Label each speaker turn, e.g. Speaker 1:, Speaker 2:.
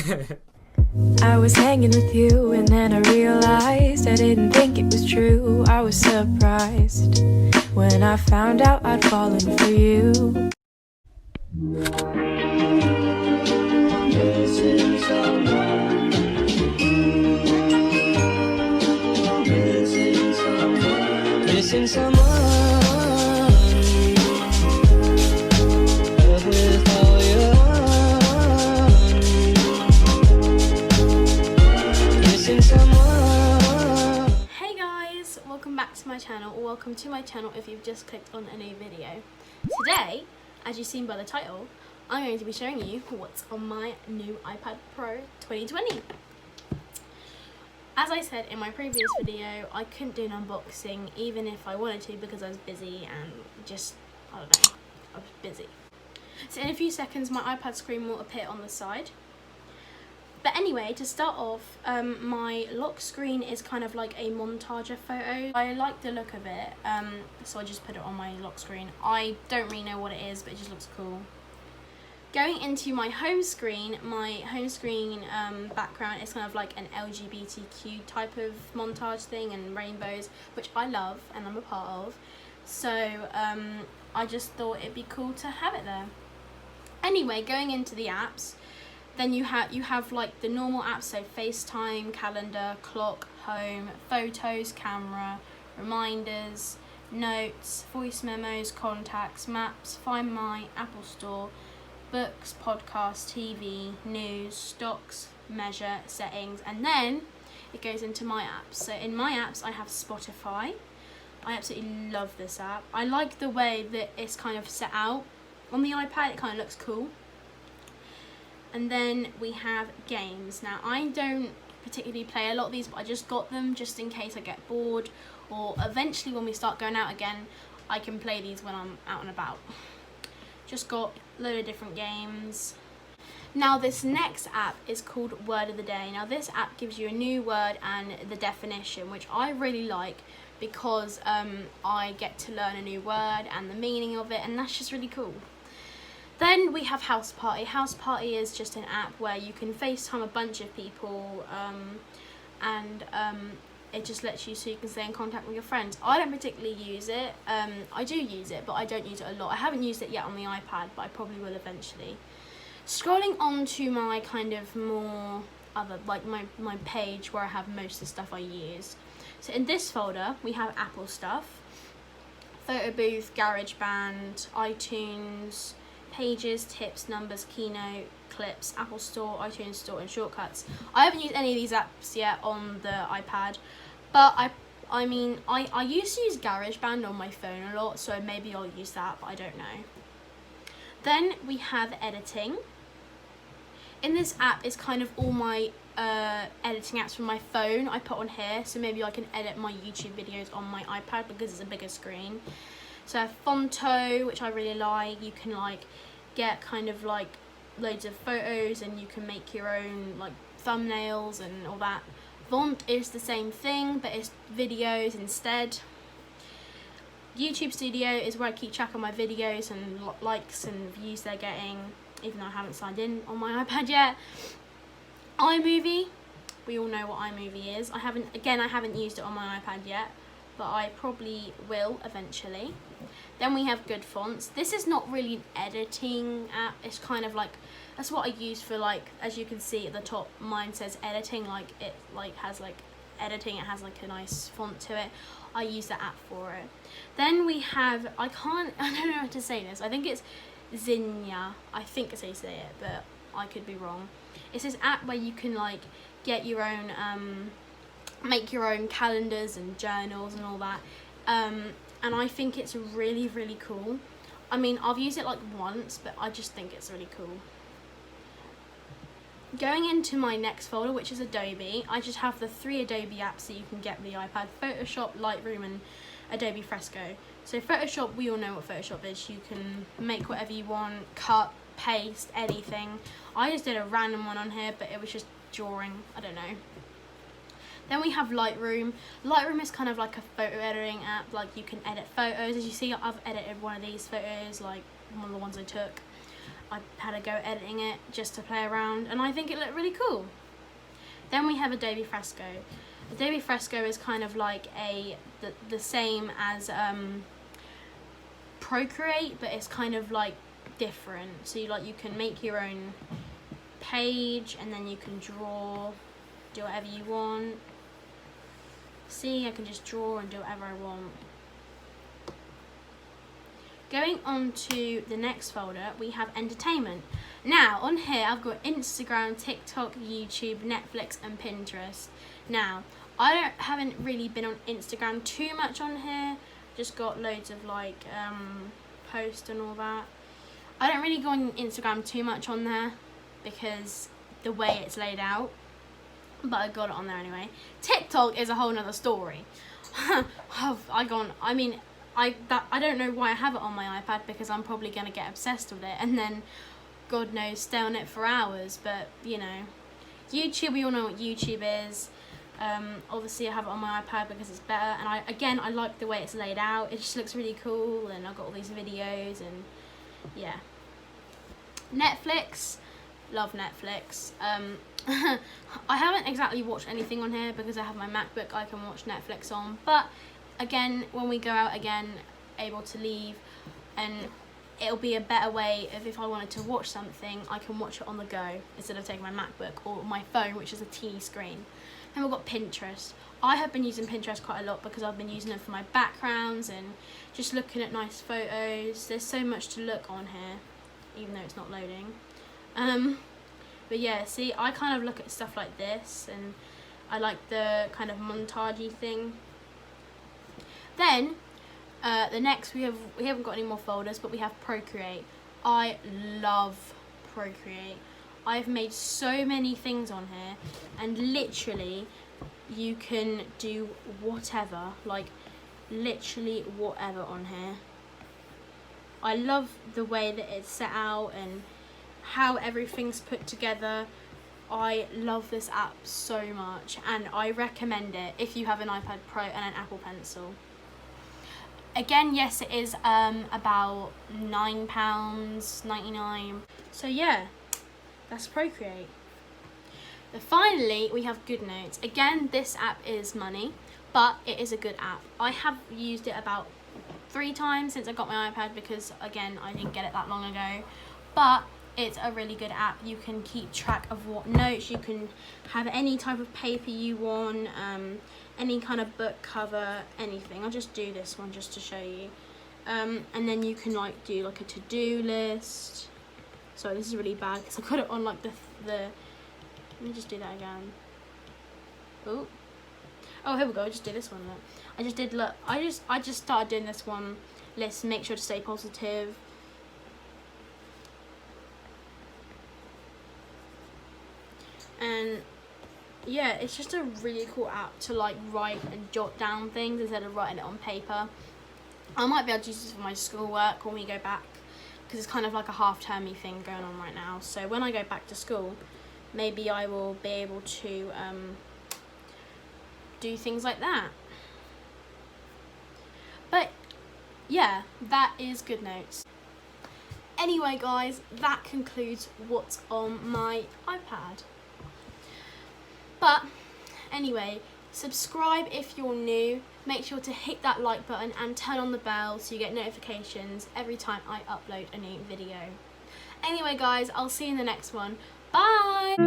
Speaker 1: I was hanging with you and then I realized I didn't think it was true. I was surprised when I found out I'd fallen for you.
Speaker 2: Missing someone. Missing someone. Missing someone. Love with all your heart. Missing someone.
Speaker 3: Hey guys, welcome back to my channel, or welcome to my channel if you've just clicked on a new video. Today, as you've seen by the title, I'm going to be showing you what's on my new iPad Pro 2020. As I said in my previous video, I couldn't do an unboxing even if I wanted to because I was busy and just, I don't know, I was busy. So in a few seconds my iPad screen will appear on the side. But anyway, to start off, my lock screen is kind of like a montage photo. I like the look of it, so I just put it on my lock screen. I don't really know what it is, but it just looks cool. Going into my home screen background is kind of like an LGBTQ type of montage thing and rainbows, which I love and I'm a part of. So I just thought it'd be cool to have it there. Anyway, going into the apps, then you have like the normal apps, so FaceTime, calendar, clock, home, photos, camera, reminders, notes, voice memos, contacts, maps, Find My, Apple Store, books, podcasts, TV, news, stocks, measure, settings, and then it goes into my apps. So in my apps I have Spotify. I absolutely love this app. I like the way that it's kind of set out on the iPad. It kind of looks cool. And then we have games. Now I don't particularly play a lot of these, but I just got them just in case I get bored, or eventually when we start going out again I can play these when I'm out and about. Just got a load of different games. Now this next app is called Word of the Day. Now this app gives you a new word and the definition, which I really like because I get to learn a new word and the meaning of it, and that's just really cool. Then we have House Party. House Party is just an app where you can FaceTime a bunch of people and it just lets you so you can stay in contact with your friends. I don't particularly use it. I do use it, but I don't use it a lot. I haven't used it yet on the iPad, but I probably will eventually. Scrolling on to my kind of more other, like my page where I have most of the stuff I use. So in this folder, we have Apple stuff, Photo Booth, GarageBand, iTunes, Pages, Tips, Numbers, Keynote, Clips, Apple Store, iTunes Store, and Shortcuts. I haven't used any of these apps yet on the iPad, but I mean, I used to use GarageBand on my phone a lot, so maybe I'll use that, but I don't know. Then we have editing. In this app is kind of all my editing apps from my phone I put on here, so maybe I can edit my YouTube videos on my iPad because it's a bigger screen. So I have Fonto, which I really like. You can like get kind of like loads of photos and you can make your own like thumbnails and all that. Vont is the same thing, but it's videos instead. YouTube Studio is where I keep track of my videos and likes and views they're getting, even though I haven't signed in on my iPad yet. iMovie, we all know what iMovie is. I haven't used it on my iPad yet, but I probably will eventually. Then we have Good Fonts. This is not really an editing app. It's kind of like, that's what I use for, like, as you can see at the top, mine says editing, like it like has like editing, it has like a nice font to it. I use that app for it. Then we have, I don't know how to say this. I think it's Zinnia. I think it's how you say it, but I could be wrong. It's this app where you can like get your own make your own calendars and journals and all that, and I think it's really, really cool. I mean, I've used it like once, but I just think it's really cool. Going into my next folder, which is Adobe, I just have the 3 Adobe apps that you can get with the iPad: Photoshop, Lightroom, and Adobe Fresco. So Photoshop, we all know what Photoshop is. You can make whatever you want, cut, paste, anything. I just did a random one on here, but it was just drawing, I don't know. Then we have Lightroom. Lightroom is kind of like a photo editing app. Like, you can edit photos. As you see, I've edited one of these photos, like one of the ones I took. I had a go editing it just to play around, and I think it looked really cool. Then we have Adobe Fresco. Adobe Fresco is kind of like the same as Procreate, but it's kind of like different. So you can make your own page, and then you can draw, do whatever you want. See, I can just draw and do whatever I want. Going on to the next folder, we have entertainment. Now, on here, I've got Instagram, TikTok, YouTube, Netflix, and Pinterest. Now, I haven't really been on Instagram too much on here. Just got loads of like posts and all that. I don't really go on Instagram too much on there because the way it's laid out. But I got it on there anyway. TikTok is a whole nother story. I don't know why I have it on my iPad, because I'm probably going to get obsessed with it and then God knows stay on it for hours. But you know, YouTube, we all know what YouTube is. Obviously I have it on my iPad because it's better, and I like the way it's laid out. It just looks really cool, and I've got all these videos, and yeah. Netflix, love Netflix. I haven't exactly watched anything on here because I have my MacBook I can watch Netflix on, but again, when we go out again, able to leave, and it'll be a better way of, if I wanted to watch something, I can watch it on the go instead of taking my MacBook or my phone, which is a teeny screen. And we've got Pinterest. I have been using Pinterest quite a lot because I've been using it for my backgrounds and just looking at nice photos. There's so much to look on here, even though it's not loading. But yeah, see, I kind of look at stuff like this, and I like the kind of montagey thing. Then the next, we haven't got any more folders, but we have Procreate. I love Procreate. I've made so many things on here, and literally you can do whatever, like literally whatever on here. I love the way that it's set out and how everything's put together. I love this app so much, and I recommend it if you have an iPad Pro and an Apple Pencil. Again, yes, it is about £9.99. So yeah, that's Procreate. Then finally, we have GoodNotes. Again, this app is money, but it is a good app. I have used it about 3 times since I got my iPad because, again, I didn't get it that long ago. But it's a really good app. You can keep track of what notes, you can have any type of paper you want, any kind of book cover, anything. I'll just do this one just to show you. And then you can like do like a to-do list. Sorry, this is really bad because I got it on like the let me just do that again. Oh, here we go. I just did this one. Look, I just started doing this one list. Make sure to stay positive. And yeah, it's just a really cool app to like write and jot down things instead of writing it on paper. I might be able to use this for my schoolwork when we go back, because it's kind of like a half-termy thing going on right now. So when I go back to school, maybe I will be able to do things like that. But yeah, that is GoodNotes. Anyway guys, that concludes what's on my iPad. But anyway, subscribe if you're new. Make sure to hit that like button and turn on the bell so you get notifications every time I upload a new video. Anyway guys, I'll see you in the next one. Bye!